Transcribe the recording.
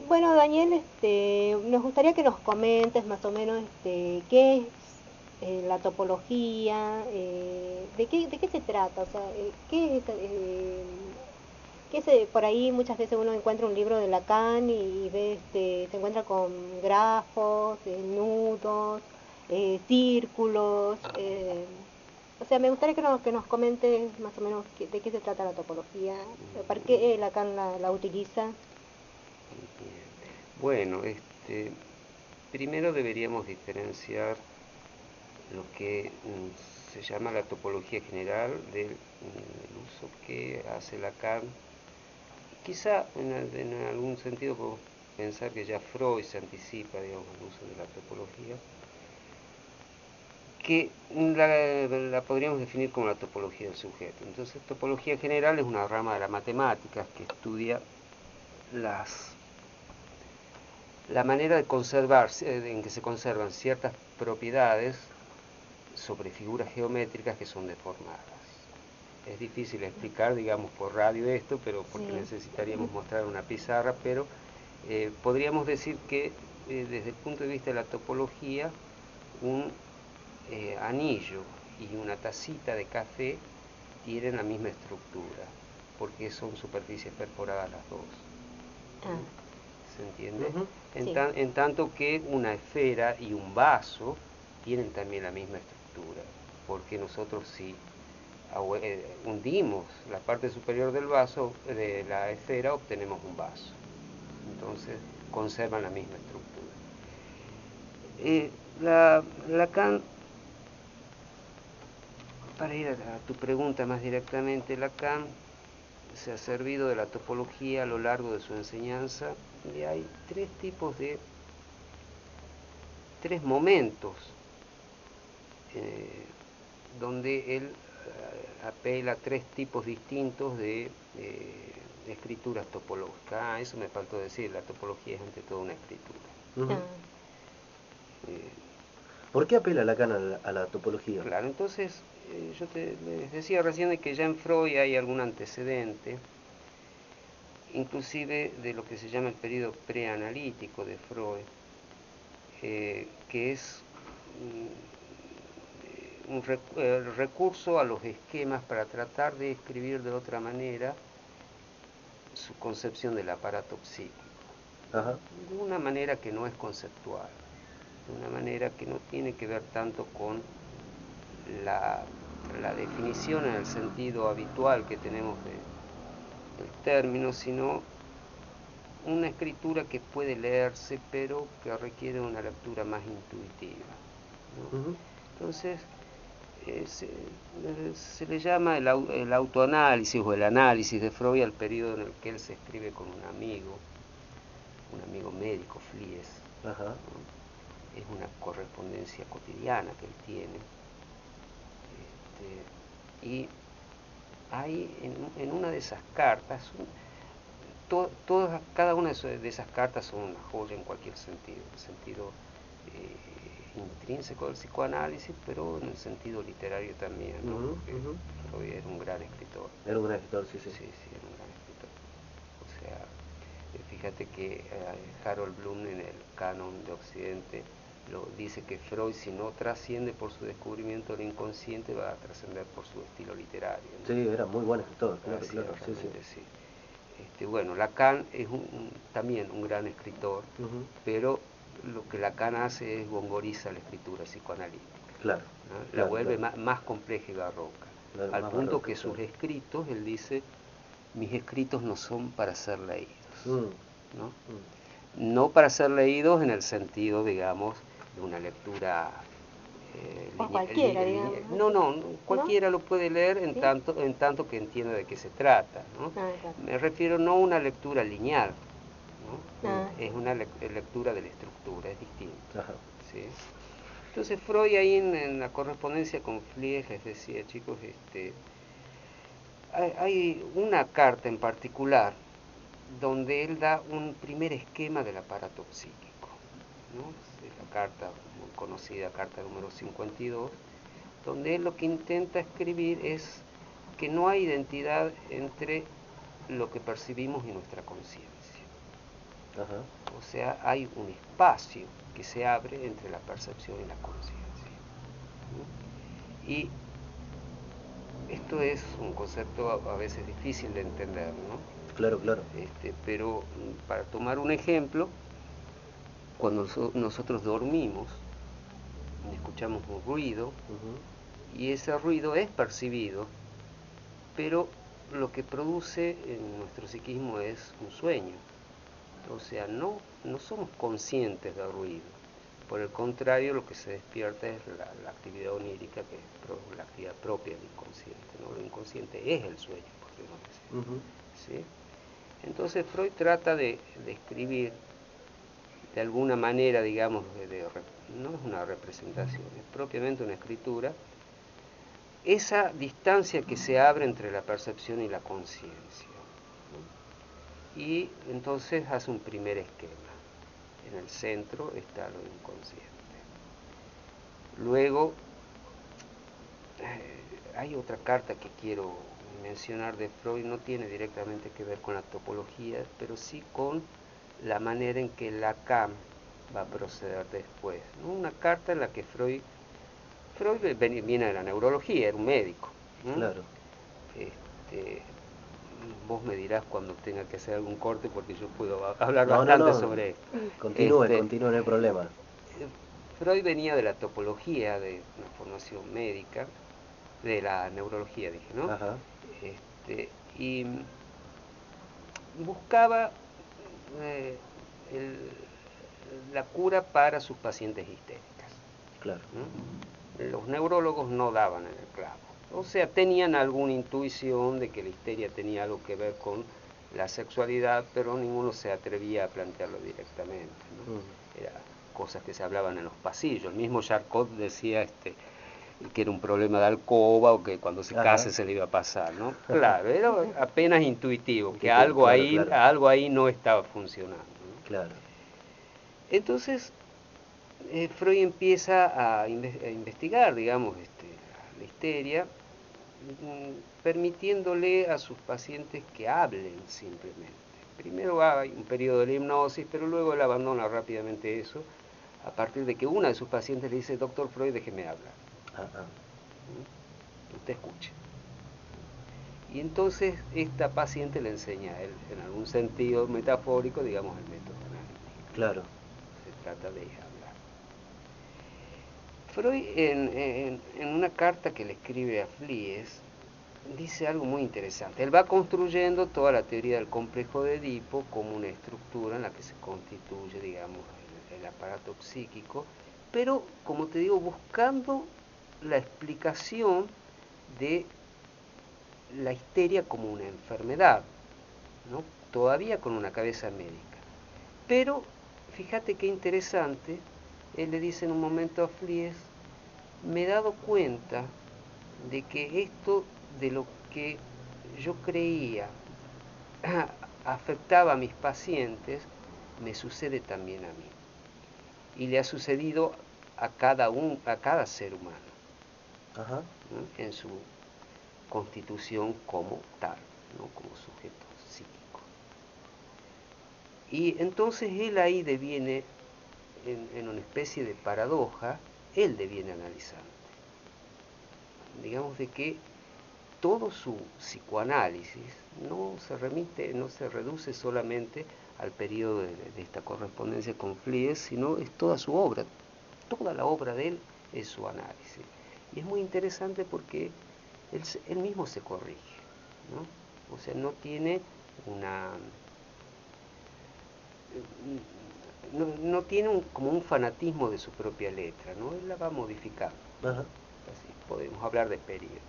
Bueno, Daniel, nos gustaría que nos comentes más o menos qué es la topología, de qué se trata, o sea, qué es, por ahí muchas veces uno encuentra un libro de Lacan y ve, se encuentra con grafos, nudos, círculos, o sea, me gustaría que nos comentes más o menos de qué se trata la topología, para qué Lacan la utiliza. Bien. Bueno, primero deberíamos diferenciar lo que se llama la topología general del uso que hace Lacan. Quizá en algún sentido podemos pensar que ya Freud se anticipa, digamos, al uso de la topología, que la podríamos definir como la topología del sujeto. Entonces, topología general es una rama de la matemática que estudia la manera de conservar, en que se conservan ciertas propiedades sobre figuras geométricas que son deformadas. Es difícil explicar, digamos, por radio esto, pero porque Sí. necesitaríamos mostrar una pizarra, pero podríamos decir que desde el punto de vista de la topología, un anillo y una tacita de café tienen la misma estructura, porque son superficies perforadas las dos. Ah, ¿Se entiende? sí. En tanto que una esfera y un vaso tienen también la misma estructura, porque nosotros si hundimos la parte superior del vaso, de la esfera, obtenemos un vaso. Entonces conservan la misma estructura. Lacan, para ir a tu pregunta más directamente, Lacan se ha servido de la topología a lo largo de su enseñanza y hay tres momentos eh, donde él apela a tres tipos distintos de escrituras topológicas. Eso me faltó decir, la topología es ante todo una escritura. Ah, Eh, ¿Por qué apela Lacan a la topología? claro, entonces les decía recién de que ya en Freud hay algún antecedente, inclusive de lo que se llama el periodo preanalítico de Freud, que es el recurso a los esquemas para tratar de escribir de otra manera su concepción del aparato psíquico, Ajá. de una manera que no es conceptual, de una manera que no tiene que ver tanto con la, la definición en el sentido habitual que tenemos del término, sino una escritura que puede leerse, pero que requiere una lectura más intuitiva, ¿no? Ujú. Entonces, se le llama el autoanálisis o el análisis de Freud al periodo en el que él se escribe con un amigo médico, Flies, Ajá. ¿no? Es una correspondencia cotidiana que él tiene. Y hay en una de esas cartas, cada una de esas cartas son una joya en cualquier sentido, en el sentido intrínseco del psicoanálisis, pero en el sentido literario también, ¿no? Ujú, Porque ujú. Freud era un gran escritor. Era un gran escritor, sí, sí. Sí, sí, era un gran escritor. O sea, fíjate que Harold Bloom en el Canon de Occidente dice que Freud, si no trasciende por su descubrimiento del inconsciente, va a trascender por su estilo literario, Sí, ¿no? era muy buen escritor, claro, Así claro, es, sí, sí. realmente sí. Bueno, Lacan es también un gran escritor, Ujú. pero lo que Lacan hace es gongoriza la escritura psicoanalítica, Claro, ¿no? La claro, vuelve claro. más compleja y barroca, Claro, al más punto barroca, que claro. sus escritos, él dice, mis escritos no son para ser leídos, Mm, ¿no? mm. No para ser leídos en el sentido, digamos, de una lectura por cualquiera, no, digamos, no, ¿no? cualquiera lo puede leer ¿Sí? en tanto que entienda de qué se trata, ¿no? Ah, claro. Me refiero no a una lectura lineal, Mm. Ah, ¿no? Es una lectura de la estructura, es distinto, Ajá. ¿sí? Entonces Freud ahí en la correspondencia con Flieg les decía, chicos, hay una carta en particular donde él da un primer esquema del aparato psíquico, ¿no? Es la carta muy conocida, carta número 52, donde él lo que intenta escribir es que no hay identidad entre lo que percibimos y nuestra conciencia. Ajá. O sea, hay un espacio que se abre entre la percepción y la conciencia. Y esto es un concepto a veces difícil de entender, ¿no? Claro, claro. Pero para tomar un ejemplo, cuando nosotros dormimos, escuchamos un ruido, y ese ruido es percibido, pero lo que produce en nuestro psiquismo es un sueño. O sea, no somos conscientes del ruido. Por el contrario, lo que se despierta es la actividad onírica, que es la actividad propia del inconsciente, ¿no? Lo inconsciente es el sueño, podríamos decir. ¿Sí? Entonces Freud trata de escribir de alguna manera, digamos, no es una representación, es propiamente una escritura, esa distancia que se abre entre la percepción y la conciencia, ¿no? Y entonces hace un primer esquema. En el centro está lo inconsciente. Luego, hay otra carta que quiero mencionar de Freud, no tiene directamente que ver con la topología, pero sí con la manera en que Lacan va a proceder después, ¿no? Una carta en la que Freud viene de la neurología, era un médico, ¿no? Claro. Vos me dirás cuando tenga que hacer algún corte, porque yo puedo hablar No, no, bastante no. sobre esto. Continúe, no hay problema. Freud venía de la topología, de una formación médica, de la neurología, dije, ¿no? Ajá. Y buscaba eh, la cura para sus pacientes histéricas, Claro. ¿no? Los neurólogos no daban en el clavo. O sea, tenían alguna intuición de que la histeria tenía algo que ver con la sexualidad, pero ninguno se atrevía a plantearlo directamente, ¿no? Era cosas que se hablaban en los pasillos. El mismo Charcot decía que era un problema de alcoba, o que cuando se case se le iba a pasar, ¿no? Claro, era apenas intuitivo, que algo ahí no estaba funcionando, ¿no? Claro. Entonces, Freud empieza a investigar, digamos, la histeria, permitiéndole a sus pacientes que hablen simplemente. Primero hay un periodo de hipnosis, pero luego él abandona rápidamente eso, a partir de que una de sus pacientes le dice: doctor Freud, déjeme hablar. Usted escuche. Y entonces esta paciente le enseña a él, en algún sentido metafórico, digamos, el método analítico. Claro. Se trata de hablar. Freud, en una carta que le escribe a Flies, dice algo muy interesante. Él va construyendo toda la teoría del complejo de Edipo como una estructura en la que se constituye, digamos, el aparato psíquico, pero, como te digo, buscando la explicación de la histeria como una enfermedad, ¿no? Todavía con una cabeza médica. Pero, fíjate qué interesante, él le dice en un momento a Flies: me he dado cuenta de que esto de lo que yo creía afectaba a mis pacientes, me sucede también a mí. Y le ha sucedido a cada ser humano, Ajá. ¿no? En su constitución como tal, ¿no? Como sujeto psíquico. Y entonces él ahí deviene, en una especie de paradoja, él deviene analizante. Digamos de que todo su psicoanálisis no se reduce solamente al periodo de esta correspondencia con Flies, sino es toda su obra. Toda la obra de él es su análisis. Y es muy interesante porque él mismo se corrige, ¿no? O sea, no tiene no tiene como un fanatismo de su propia letra, ¿no? Él la va modificando. Ajá. Así podemos hablar de periodo.